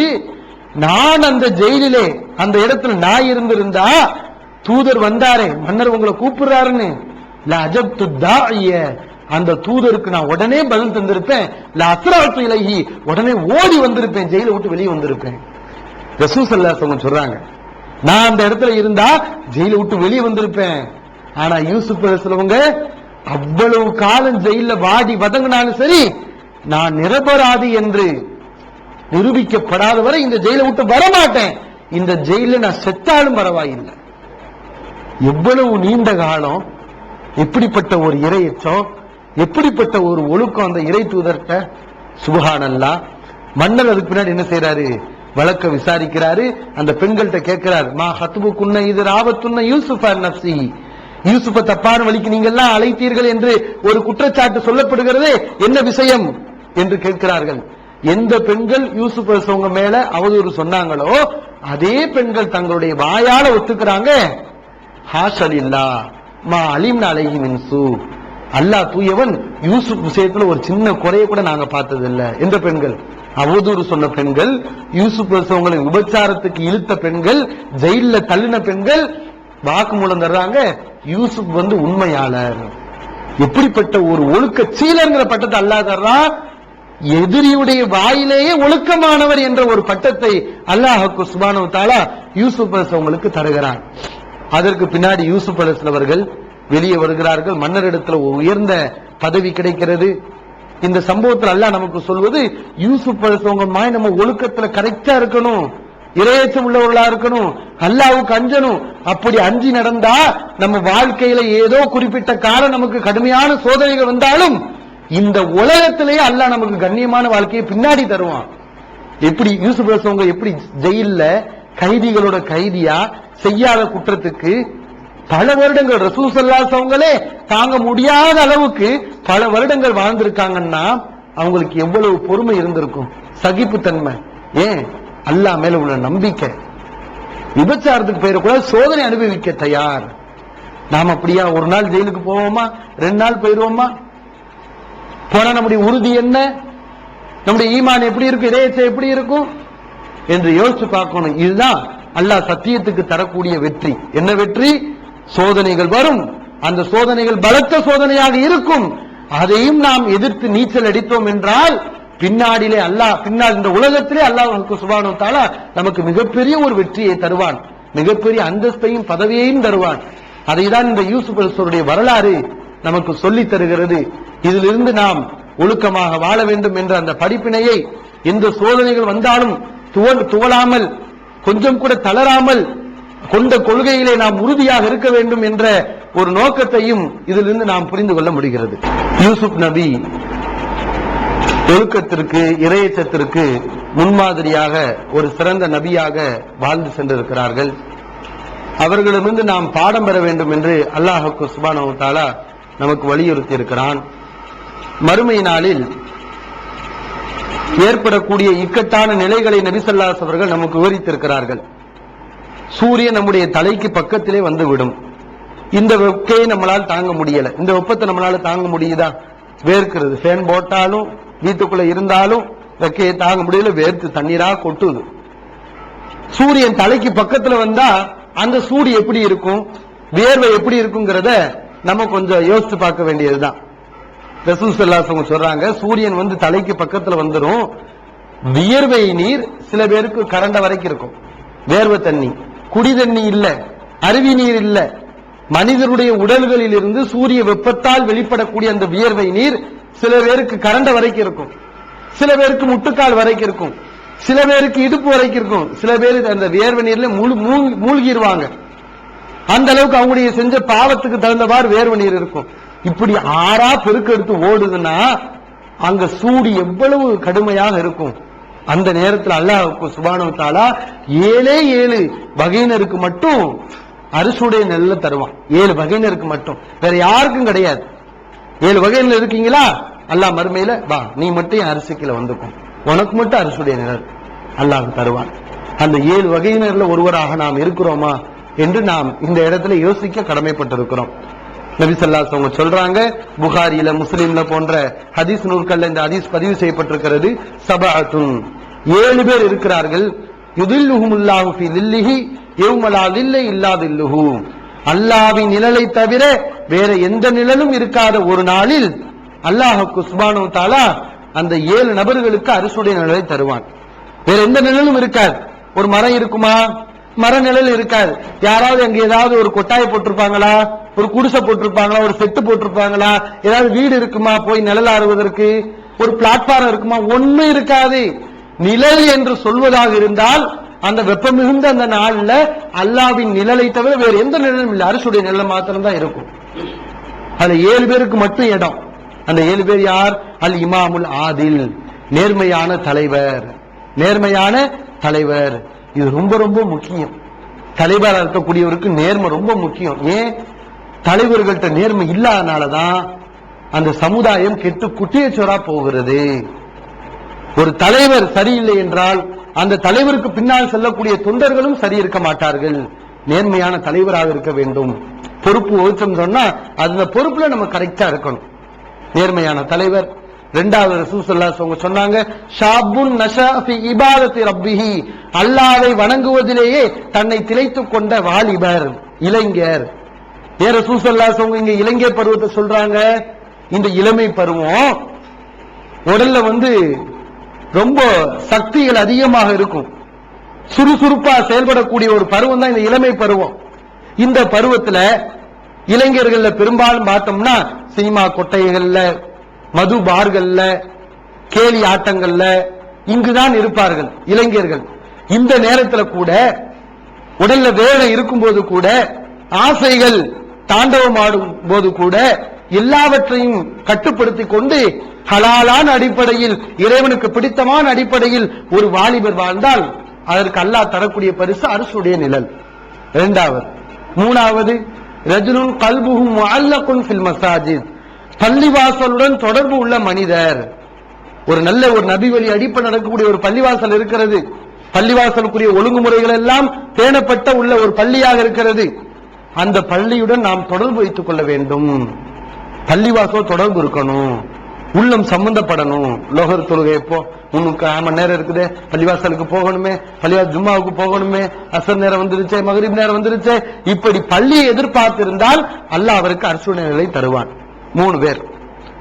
B: நான் அந்த ஜெயிலிலே அந்த இடத்துல நான் இருந்திருந்தா, தூதர் வந்தாரே, மன்னர் உங்களை கூப்பிடுறாருன்னு, லஅஜப்து தாஇய, அந்த தூதருக்கு நான் உடனே பதில் தந்திருப்பேன், லஅஸ்ரஅத்து இலைஹி, உடனே ஓடி வந்திருப்பேன், ஜெயிலை விட்டு வெளியே வந்திருப்பேன். ரசூல் ஸல்லல்லாஹு அலைஹி வஸல்லம் சொல்றாங்க, நான் அந்த இடத்துல இருந்தா ஜெயிலை விட்டு வெளியே வந்திருப்பேன். ஆனா யூசுப் அலைஹிஸ்ஸலாம் அவ்வளவு காலம் ஜெயில வாடி வதங்கினாலும் சரி, நான் நிரபராதி என்று நிரூபிக்கப்படாத வரை இந்த ஜெயிலை விட்டு வரமாட்டேன், இந்த ஜெயில நான் செத்தாலும் பரவாயில்லை. எவ்வளவு நீண்ட காலம், எப்படிப்பட்ட ஒரு இறையச்சம், எப்படிப்பட்ட ஒரு ஒழுக்கம் அந்த இறை தூதர்கிட்ட. சுப்ஹானல்லாஹ். மன்னர் அதுக்கு பின்னாடி என்ன செய்யறாரு, வழக்க விசாரிக்கிறாரு. அந்த பெண்கள்கிட்ட கேட்கிறார், மா ஹத்புகுன்ன இது ராவத்துன்ன யூசுஃப் நஃப்ஸி, யூசுஃப தப்பான வழிக்கு நீங்க எல்லாம் அழைத்தீர்கள் என்று ஒரு குற்றச்சாட்டு சொல்லப்படுகிறது, என்ன விஷயம் என்று கேட்கிறார்கள். எந்த பெண்கள் யூசுப் அவங்க மேல அவதூறு சொன்னாங்களோ அதே பெண்கள் தங்களுடைய வாயால ஒத்துக்கிறாங்க, ஹாஷலில்லா மா அலிம்னா அலைஹி மின் சூ, அல்லாஹ் தூயவன், யூசுப் விஷயத்துல ஒரு சின்ன குறைய கூட நாங்க பார்த்தது இல்ல. எந்த பெண்கள்? அவதூறு சொன்ன பெண்கள், யூசுப் அவங்களை விபச்சாரத்துக்கு இழுத்த பெண்கள், ஜெயில தள்ளின பெண்கள் வாக்குமூலம் தர்றாங்க, யூசுப் உண்மையாளர். எப்படிப்பட்ட ஒரு ஒழுக்க சீலங்கிற பட்டத்தை அல்லாஹ் தர்றான். எதிரியுடைய வாயிலேயே ஒழுக்கமானவர் என்ற ஒரு பட்டத்தை அல்லாஹ் சுப்ஹானஹு வ தஆலா யூசுப் அவங்களுக்கு தருகிறான். அதற்கு பின்னாடி யூசுப் அலைஹிஸ்ஸலாம் அவர்கள் வெளியே வருகிறார்கள், மன்னரிடத்துல உயர்ந்த பதவி கிடைக்கிறது. இந்த சம்பவத்தில் அல்லாஹ் நமக்கு சொல்வது, யூசுப் அலைஹிஸ்ஸலாம் நம்ம ஒழுக்கத்துல கரெக்டா இருக்கணும், இறையச்சம் உள்ளவர்களா இருக்கணும், அல்லாஹ்வுக்கு அஞ்சணும். அப்படி அஞ்சி நடந்தா நம்ம வாழ்க்கையில ஏதோ குறிப்பிட்ட காலம் நமக்கு கடுமையான சோதனைகள் வந்தாலும் இந்த உலகத்திலேயே அல்லாஹ் நமக்கு கண்ணியமான வாழ்க்கையை பின்னாடி தருவான். எப்படி யூசுப் அலைஹிஸ்ஸலாம் எப்படி ஜெயில்ல கைதிகளோட கைதியா செய்யாத குற்றத்துக்கு பல வருடங்கள் ரசூல் ஸல்லல்லாஹு அலைஹி வஸல்லம் தாங்க முடியாத அளவுக்கு பல வருடங்கள் வாழ்ந்திருக்காங்கன்னா அவங்களுக்கு எவ்வளவு பொறுமை இருந்திருக்கும், சகிப்புத்தன்மை. ஏன்? அல்லாஹ் மேல உள்ள நம்பிக்கை. விபச்சாரத்துக்கு போயிடக்கூட சோதனை அனுபவிக்க தயார். நாம் அப்படியா ஒரு நாள் ஜெயிலுக்கு போவோமா, 2 நாள் போயிடுவோமா? போனா நம்முடைய உறுதி என்ன, நம்முடைய ஈமான் எப்படி இருக்கும், இதயத்தை எப்படி இருக்கும் என்று யோசிச்சு பார்க்கணும். இதுதான் அல்லாஹ் சத்தியத்துக்கு தரக்கூடிய வெற்றி. என்ன வெற்றி? சோதனைகள் வரும், அந்த சோதனைகள் பலத்த சோதனையாக இருக்கும், அதையும் நாம் எதிர்த்து நீச்சல் அடித்தோம் என்றால் பின்னாடிலே அல்லாஹ் பின்னால் இந்த உலகத்திலே அல்லாஹ் சுப்ஹானஹு வ தஆலா நமக்கு மிகப்பெரிய ஒரு வெற்றியை தருவான், மிகப்பெரிய அந்தஸ்தையும் பதவியையும் தருவான். அதைதான் இந்த யூசுப் அலைஹிஸ்ஸலாமுடைய வரலாறு நமக்கு சொல்லி தருகிறது. இதிலிருந்து நாம் ஒழுக்கமாக வாழ வேண்டும் என்ற அந்த படிப்பினையை, எந்த சோதனைகள் வந்தாலும் துவளாமல் கொஞ்சம் கூட தளராமல் கொண்ட கொள்கையிலே நாம் உறுதியாக இருக்க வேண்டும் என்ற ஒரு நோக்கத்தையும் இதிலிருந்து நாம் புரிந்து கொள்ள முடிகிறது. யூசுப் நபி ஒழுக்கத்திற்கு, இறையச்சத்திற்கு முன்மாதிரியாக ஒரு சிறந்த நபியாக வாழ்ந்து சென்றிருக்கிறார்கள். அவர்களிடமிருந்து நாம் பாடம் பெற வேண்டும் என்று அல்லாஹ் சுப்ஹானஹு வ தஆலா நமக்கு வலியுறுத்தி இருக்கிறான். மறுமை நாளில் ஏற்படக்கூடிய இக்கட்டான நிலைகளை நபி ஸல்லல்லாஹு அலைஹி அவர்கள் நமக்கு விவரித்திருக்கிறார்கள். சூரியன் நம்முடைய தலைக்கு பக்கத்திலே வந்துவிடும். இந்த வெக்கையை நம்மளால் தாங்க முடியல. இந்த வெப்பத்தை நம்மளால தாங்க முடியுதா? வேர்க்கிறது. ஃபேன் போட்டாலும் வீட்டுக்குள்ள இருந்தாலும் வெக்கையை தாங்க முடியல, வேர்த்து தண்ணீரா கொட்டுது. சூரியன் தலைக்கு பக்கத்துல வந்தா அந்த சூடு எப்படி இருக்கும், வேர்வை எப்படி இருக்குங்கிறத நம்ம கொஞ்சம் யோசிச்சு பார்க்க வேண்டியதுதான். ரசூல் ஸல்லல்லாஹு அலைஹி வஸல்லம் சொல்றாங்க, சூரியன் தலைக்கு பக்கத்துல வந்துடும், வியர்வை நீர் சில பேருக்கு கரண்ட வரைக்கும் இருக்கும், வேர்வை தண்ணி, குடி தண்ணி இல்ல, அருவி நீர் இல்ல, மனிதருடைய உடல்களில் இருந்து சூரிய வெப்பத்தால் வெளிப்படக்கூடிய அந்த வியர்வை நீர் சில பேருக்கு கரண்ட வரைக்கும் இருக்கும், சில பேருக்கு முட்டுக்கால் வரைக்கும் இருக்கும், சில பேருக்கு இடுப்பு வரைக்கும் இருக்கும், சில பேருக்கு அந்த வியர்வை நீர்ல மூழ்கிடுவாங்க. அந்த அளவுக்கு அவங்களுடைய செஞ்ச பாவத்துக்கு தகுந்தவாறு வேர்வை நீர் இருக்கும். இப்படி ஆறா பெருக்கெடுத்து ஓடுதுன்னா அங்க சூடு எவ்வளவு கடுமையாக இருக்கும். அந்த நேரத்தில் அல்லாஹ்வுக்கு சுப்ஹானஹு வ தஆலா 7 வகையினருக்கு மட்டும் அரிசுடைய நெல்ல தருவான். 7 வகையினருக்கு மட்டும், வேற யாருக்கும் கிடையாது. 7 வகையினர் இருக்கீங்களா, அல்லாஹ் மறுமையில வா நீ மட்டும் என் அரிசிக்குள்ள வந்துக்கும், உனக்கு மட்டும் அரிசுடைய நிழல் அல்லாஹ் தருவான். அந்த 7 வகையினர்ல ஒருவராக நாம் இருக்கிறோமா என்று நாம் இந்த இடத்துல யோசிக்க கடமைப்பட்டிருக்கிறோம். நபி ஸல்லல்லாஹு அலைஹி வஸல்லம் சொல்றாங்க, புகாரியில முஸ்லிம்ல போன்ற ஹதீஸ் நூல்கள்ல இந்த ஹதீஸ் பதிவு செய்யப்பட்டிருக்கிறது. சபஅத்துன் 7 பேர் இருக்கிறார்கள். யுதில்லுஹுமுல்லாஹு ஃபீ லில்லிஹி யௌம லா லில்ல இல்லா தில்லுஹு. அல்லாஹ்வின் நிழலை தவிர வேற எந்த நிழலும் இருக்காத ஒரு நாளில் அல்லாஹ்வுக்கு சுப்ஹானஹு வ தஆலா அந்த 7 நபர்களுக்கு அரிசுடைய நிழலை தருவான். வேற எந்த நிழலும் இருக்காது. ஒரு மரம் இருக்குமா, மர நிழல் இருக்காது. யாராவது அங்க ஏதாவது ஒரு கொட்டாயை போட்டிருப்பாங்களா, ஒரு குடிசை போட்டிருப்பாங்களா, ஒரு செட்டு போட்டிருப்பாங்களா, ஏதாவது வீடு இருக்குமா போய் நிழல் ஆறுவதற்கு, ஒரு பிளாட்பார்ம் இருக்குமா, ஒண்ணும் இருக்காது. நிழல் என்று சொல்வதாக இருந்தால் அந்த வெப்பம் மிகுந்த அந்த நாள்ல அல்லாஹ்வின் நிழலை தவிர வேற எந்த நிழலும் இல்லை, அரிசுடைய நிழல் மாத்திரம் தான் இருக்கும். அதுல 7 பேருக்கு மட்டும் இடம். அந்த 7 பேர் யார்? அல் இமாமுல் ஆதில், நேர்மையான தலைவர். நேர்மையான தலைவர் இது ரொம்ப ரொம்ப முக்கியம். தலைவராக இருக்கக்கூடியவருக்கு நேர்மை ரொம்ப முக்கியம். ஏன்? தலைவர்கள்ட்ட நேர்மை இல்லாதனாலதான் அந்த சமுதாயம் கெட்டு குட்டியச்சோரா போகிறது. ஒரு தலைவர் சரியில்லை என்றால் அந்த தலைவருக்கு பின்னால் செல்லக்கூடிய தொண்டர்களும் சரி இருக்க மாட்டார்கள். நேர்மையான தலைவராக இருக்க வேண்டும். பொறுப்பு ஒழுக்கம் சொன்னா அந்த பொறுப்புல நம்ம கரெக்டா இருக்கணும். நேர்மையான தலைவர். இரண்டாவது ரசூல் ஸல்லல்லாஹு அலைஹி வஸல்லம் சொன்னாங்க, ஷாபுன் நஷா ஃபி இபாதத்தி ரப்பிஹி, அல்லாஹ்வை வணங்குவதிலேயே தன்னை திளைத்துக் கொண்ட வாலிபர், இளைஞர். ஏன் ரசூல் ஸல்லல்லாஹு அலைஹி வஸல்லம் இங்க இளைஞர் பருவத்தை சொல்றாங்க? இந்த இளமை பருவம் உடல்ல ரொம்ப சக்திகள் அதிகமாக இருக்கும், சுறுசுறுப்பா செயல்படக்கூடிய ஒரு பருவம் தான் இந்த இளமை பருவம். இந்த பருவத்துல இளைஞர்கள்ல பெரும்பாலும் பார்த்தோம்னா சினிமா கொட்டைகள்ல, மது பார்கள்ல, கேலி ஆட்டங்கள்ல இங்குதான் இருப்பார்கள் இளைஞர்கள். இந்த நேரத்துல கூட உடல்ல வேலை இருக்கும்போது கூட, ஆசைகள் தாண்டவமாடும் போது கூட எல்லாவற்றையும் கட்டுப்படுத்தி கொண்டு ஹலாலான அடிப்படையில், இறைவனுக்கு பிடித்தமான அடிப்படையில் ஒரு வாலிபர் வாழ்ந்தால் அதற்கு அல்லாஹ் தரக்கூடிய பரிசு அரிசுடைய நிழல். இரண்டாவது. மூணாவது, ரஜுலுன் கல்புஹு முஅல்லகுன் ஃபில் மசாஜித், பள்ளிவாசலுடன் தொடர்பு உள்ள மனிதர். ஒரு நல்ல ஒரு நபி வழி அடிப்படை நடக்கக்கூடிய ஒரு பள்ளிவாசல் இருக்கிறது. பள்ளிவாசலுக்குரிய ஒழுங்குமுறைகள் எல்லாம் பேணப்பட்ட உள்ள ஒரு பள்ளியாக இருக்கிறது. அந்த பள்ளியுடன் நாம் தொடர்பு வைத்துக் கொள்ள வேண்டும். பள்ளிவாசல் தொடர்பு இருக்கணும், உள்ளம் சம்பந்தப்படணும். லோகர் தொழுகை எப்போ 3 மணி நேரம் இருக்குது, பள்ளிவாசலுக்கு போகணுமே, பள்ளிவாசல் ஜும்மாவுக்கு போகணுமே, அசர் நேரம் வந்துருச்சே, மகரிப் நேரம் வந்துருச்சே, இப்படி பள்ளியை எதிர்பார்த்திருந்தால் அல்லாஹ் அவருக்கு அரிசுடைய நிழலை தருவான். 3 பேர்.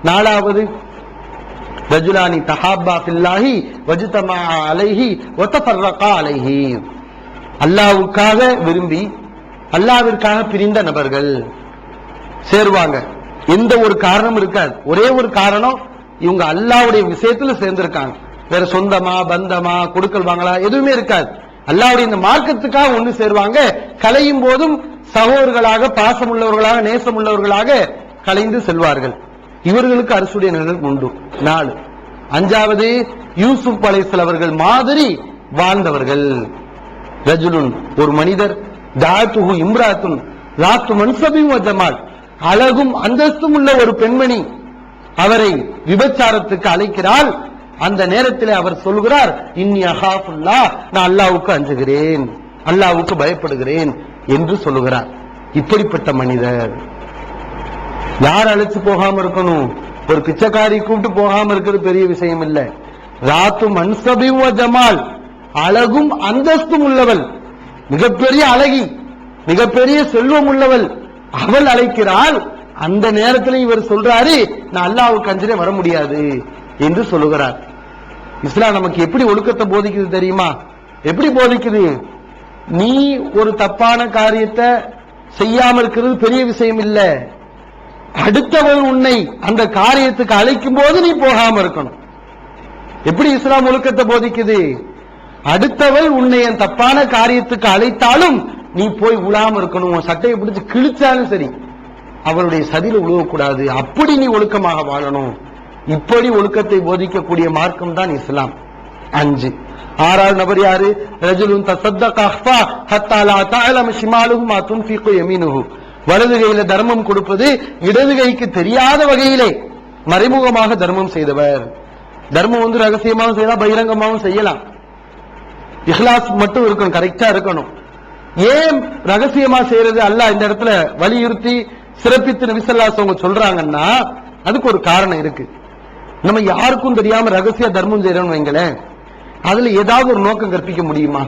B: நாலாவது, ரஜுலானி தஹாபா ஃபில்லாஹி வஜ்தமா அலைஹி வதஃபர்ரகா அலைஹி, அல்லாஹ்வுக்காக விரும்பி அல்லாஹ்விற்காக பிரிந்த நபர்கள் சேருவாங்க. எந்த ஒரு காரணம் இருக்காது, ஒரே ஒரு காரணம், இவங்க அல்லாஹ்வுடைய விஷயத்துல சேர்ந்திருக்காங்க. வேற சொந்தமா பந்தமா கொடுக்கல் வாங்கலா எதுவுமே இருக்காது. அல்லாஹ்வுடைய இந்த மார்க்கத்துக்காக ஒண்ணு சேருவாங்க. கலையும் போதும் சகோதரர்களாக, பாசம் உள்ளவர்களாக, நேசம் உள்ளவர்களாக கலைந்து செல்வார்கள். இவர்களுக்கு அரிசுடைய நிழல் உண்டு. 4. 5வது, யூசுப் அலைஹிஸ்ஸலாம் அவர்கள் மாதிரி வாழ்ந்தவர்கள். ரஜுலுன், ஒரு மனிதர், தாத்துஹு இம்ராத்துன் லாத்து மன்சபின் வ ஜமால், அழகும் அந்தஸ்தும் உள்ள ஒரு பெண்மணி அவரை விபச்சாரத்துக்கு அழைக்கிறாள். அந்த நேரத்தில் அவர் சொல்கிறார், இன்னி அஹாஃபுல்லாஹ், நான் அல்லாஹ்வுக்கு அஞ்சுகிறேன், அல்லாஹ்வுக்கு பயப்படுகிறேன் என்று சொல்லுகிறார். இப்படிப்பட்ட மனிதர் யார் அழைச்சு போகாம இருக்கணும்? ஒரு பிச்சைக்காரி கூப்பிட்டு போகாம இருக்கிறது பெரிய விஷயம் இல்ல. ராத்து மன்சபி வ ஜமால், அழகும் அந்தஸ்தும் உள்ளவள், மிகப்பெரிய அழகி, மிகப்பெரிய செல்வம் உள்ளவள், அவள் அழைக்கிறாள். அந்த நேரத்தில் இவர் சொல்றாரு, நான் அல்லாஹ்வுக்கு அஞ்சிலே வர முடியாது என்று சொல்லுகிறார். இஸ்லாம் நமக்கு எப்படி ஒழுக்கத்தை போதிக்குது தெரியுமா? எப்படி போதிக்குது? நீ ஒரு தப்பான காரியத்தை செய்யாம இருக்கிறது பெரிய விஷயம் இல்ல, அடுத்தவன் உன்னை அந்த காரியத்துக்கு அழைக்கும் போது நீ போகாம இருக்கணும். எப்படி இஸ்லாம் ஒழுக்கத்தை போதிக்குது? அடுத்தவள் உன்னை என் தப்பான காரியத்துக்கு அழைத்தாலும் நீ போய் உழாம இருக்கணும். உன் சட்டையை பிடிச்சு கிழிச்சாலும் சரி, அவளுடைய சதியில உழுவக்கூடாது. அப்படி நீ ஒழுக்கமாக வாழணும். இப்படி ஒழுக்கத்தை போதிக்கக்கூடிய மார்க்கம் தான் இஸ்லாம். 5. 6வது நபர் யாரு? ரஜுலுன் தஸத்தக அஃபா ஹத்தா லா தஅலம ஷிமாலுஹு மா துன்ஃபிகு யமீனுஹு. வலது கையில தர்மம் கொடுப்பது இடது கைக்கு தெரியாத வகையிலே மறைமுகமாக தர்மம் செய்தவர். தர்மம் ரகசியமாகவும் செய்யலாம், பகிரங்கமாகவும் செய்யலாம். இஹ்லாஸ் மட்டும் இருக்கணும், கரெக்டா இருக்கணும். ஏன் ரகசியமா செய்யறது அல்லாஹ் இந்த இடத்துல வலியுறுத்தி சிறப்பித்து நபி ஸல்லல்லாஹு அலைஹி வஸல்லம் சொல்றாங்கன்னா அதுக்கு ஒரு காரணம் இருக்கு. நம்ம யாருக்கும் தெரியாம ரகசிய தர்மம் செய்யறோம்னு வைங்களேன், அதுல ஏதாவது ஒரு நோக்கம் கற்பிக்க முடியுமா?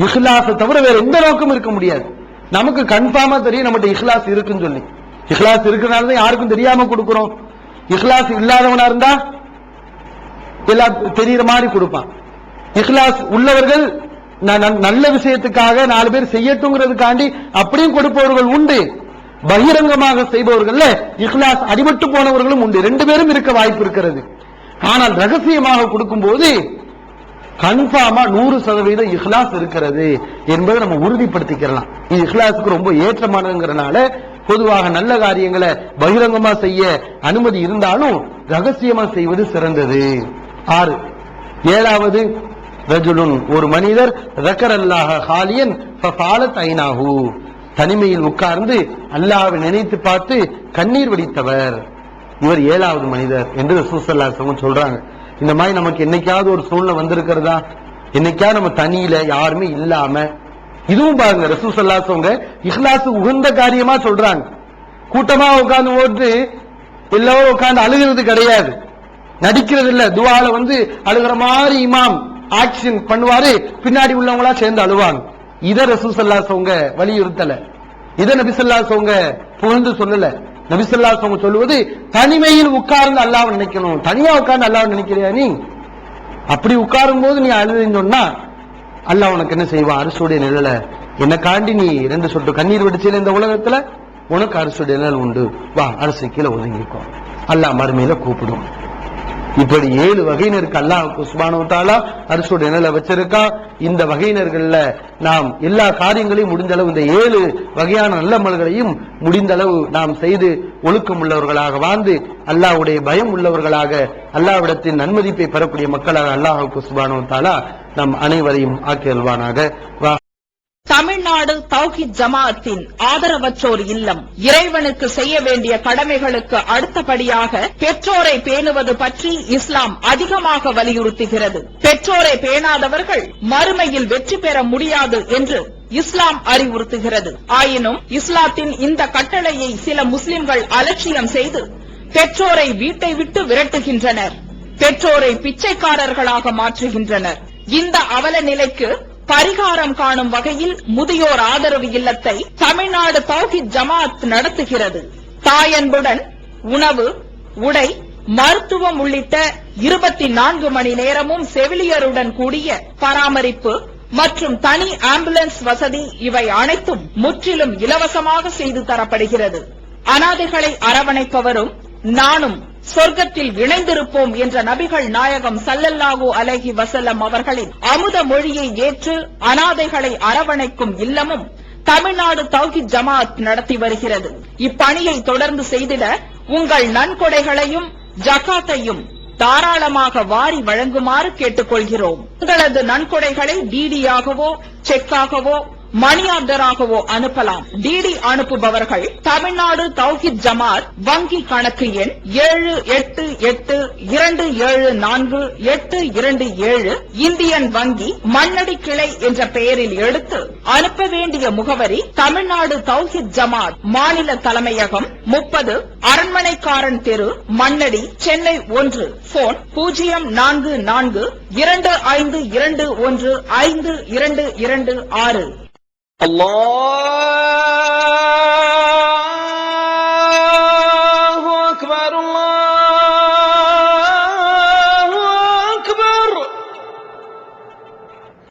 B: இஹ்லாஸை தவிர வேற எந்த நோக்கமும் இருக்க முடியாது. நமக்கு கன்ஃபார்மா தெரியும் நம்மகிட்ட இஹ்லாஸ் இருக்குன்னு சொல்லி. இஹ்லாஸ் இருக்கிறனாலதான் யாருக்கும் தெரியாம கொடுக்கிறோம். இஹ்லாஸ் இல்லாதவனா இருந்தா எல்லாம் தெரியற மாதிரி கொடுப்பான். இஹ்லாஸ் உள்ளவர்கள் நல்ல விஷயத்துக்காக 4 பேர் செய்யட்டுங்கிறதுக்காண்டி அப்படியும் கொடுப்பவர்கள் உண்டு. பகிரங்கமாக செய்பவர்கள் இஹ்லாஸ் அடிபட்டு போனவர்களும் உண்டு. 2 பேரும் இருக்க வாய்ப்பு இருக்கிறது. ஆனால் ரகசியமாக கொடுக்கும் போது கன்ஃபார்மா 100% இஹ்லாஸ் இருக்கிறது என்பதை நம்ம உறுதிப்படுத்திக்கலாம். இது இஹ்லாஸுக்கு ரொம்ப ஏற்றமானதுங்கிறனால பொதுவாக நல்ல காரியங்களை பகிரங்கமா செய்ய அனுமதி இருந்தாலும் ரகசியமா செய்வது சிறந்தது. 6. 7வது ரஜுலுன் ஒரு மனிதர் ذكرல்லாஹ ஹாலியன் ஃபஃபாலத் ஐனாஹு தனிமையில் உட்கார்ந்து அல்லாஹ்வை நினைத்து பார்த்து கண்ணீர் வடித்தவர். இவர் 7வது மனிதர் என்று ரசூல் ஸல்லல்லாஹு அலைஹி வஸல்லம் சொல்றாங்க. இந்த மாதிரி நமக்கு என்னைக்காவது ஒரு சூழ்நிலை வந்திருக்கிறதா? என்னைக்காவது நம்ம தனியில யாருமே இல்லாம, இதுவும் பாருங்க ரசூல் ஸல்லல்லாஹு அலைஹி வஸல்லம் இஹ்லாஸ் உகந்த காரியமா சொல்றாங்க. கூட்டமா உட்கார்ந்து ஓட்டு எல்லாரும் உட்கார்ந்து அழுகிறது கிடையாது, நடிக்கிறது இல்ல. துவால அழுகிற மாதிரி இமாம் ஆக்ஷன் பண்ணுவாரு, பின்னாடி உள்ளவங்களா சேர்ந்து அழுவாங்க. இத ரசூல் ஸல்லல்லாஹு அலைஹி வஸல்லம் வலியுறுத்தல, இத நபி ஸல்லல்லாஹு அலைஹி வஸல்லம் புகழ்ந்து சொல்லல. நபி ஸல்லல்லாஹு அலைஹி வஸல்லம் சொல்லுவது தனிமையில் உட்கார்ந்து அல்லாஹ்வை நினைக்கணும். தனியா உட்கார்ந்து அல்லாஹ்வை நினைக்கிறியா நீ? அப்படி உட்காரும் போது நீ அழுதுன்னு சொன்னா அல்லாஹ் உனக்கு என்ன செய்வான்? அரசுடைய நிழல என்ன காண்டி நீ 2 சொட்டு கண்ணீர் வெடிச்சல இந்த உலகத்துல உனக்கு அரசுடைய நிழல் உண்டு, வா அரசு கீழே ஒதுங்கிக்கோ, அல்லாஹ் மறுமையில கூப்பிடும். இப்படி 7 வகையினருக்கு அல்லாஹ் சுப்ஹானஹு வ தஆலா அரசுடைய நிழலை வச்சிருக்கா. இந்த வகையினர்கள்ல நாம் எல்லா காரியங்களையும் முடிந்த அளவு இந்த 7 வகையான நல்ல அமல்களையும் முடிந்த அளவு நாம் செய்து ஒழுக்கம் உள்ளவர்களாக வாழ்ந்து அல்லாஹ்வுடைய பயம் உள்ளவர்களாக அல்லாஹ்விடத்தின் நன்மதிப்பை பெறக்கூடிய மக்களாக அல்லாஹ் சுப்ஹானஹு வ தஆலா நம் அனைவரையும் ஆக்கியல்வானாக.
D: தமிழ்நாடு தௌஹீத் ஜமாஅத்தின் ஆதரவற்றோர் இல்லம் இறைவனுக்கு செய்ய வேண்டிய கடமைகளுக்கு அடுத்தபடியாக பெற்றோரை பேணுவது பற்றி இஸ்லாம் அதிகமாக வலியுறுத்துகிறது. பெற்றோரை பேணாதவர்கள் மறுமையில் வெற்றி பெற முடியாது என்று இஸ்லாம் அறிவுறுத்துகிறது. ஆயினும் இஸ்லாத்தின் இந்த கட்டளையை சில முஸ்லிம்கள் அலட்சியம் செய்து பெற்றோரை வீட்டை விட்டு விரட்டுகின்றனர், பெற்றோரை பிச்சைக்காரர்களாக மாற்றுகின்றனர். இந்த அவல நிலைக்கு பரிகாரம் காணும் வகையில் முதியோர் ஆதரவு இல்லத்தை தமிழ்நாடு தௌஹீத் ஜமாஅத் நடத்துகிறது. தாயன்புடன் உணவு, உடை, மருத்துவம் உள்ளிட்ட 24 மணி நேரமும் செவிலியருடன் கூடிய பராமரிப்பு மற்றும் தனி ஆம்புலன்ஸ் வசதி இவை அனைத்தும் முற்றிலும் இலவசமாக செய்து தரப்படுகிறது. அனாதைகளை அரவணைப்பவரும் நானும் சொர்க்கத்தில் இணைந்திருப்போம் என்ற நபிகள் நாயகம் ஸல்லல்லாஹு அலைஹி வஸல்லம் அவர்களின் அமுத மொழியை ஏற்று அனாதைகளை அரவணைக்கும் இல்லமும் தமிழ்நாடு தௌஹீத் ஜமாஅத் நடத்தி வருகிறது. இப்பணியை தொடர்ந்து செய்திட உங்கள் நன்கொடைகளையும் ஜகாத்தையும் தாராளமாக வாரி வழங்குமாறு கேட்டுக்கொள்கிறோம். உங்களது நன்கொடைகளை டிடியாகவோ செக்காகவோ மணி ஆர்டராகவோ அனுப்பலாம். டிடி அனுப்புபவர்கள் தமிழ்நாடு தௌஹீத் ஜமாஅத் வங்கி கணக்கு எண் 7882748827 இந்தியன் வங்கி மண்ணடி கிளை என்ற பெயரில் எடுத்து அனுப்ப வேண்டிய முகவரி தமிழ்நாடு தௌஹீத் ஜமாஅத் மாநில தலைமையகம் 30 அரண்மனைக்காரன் தெரு, மண்ணடி, சென்னை 1. போன் 044252152226.
G: Allah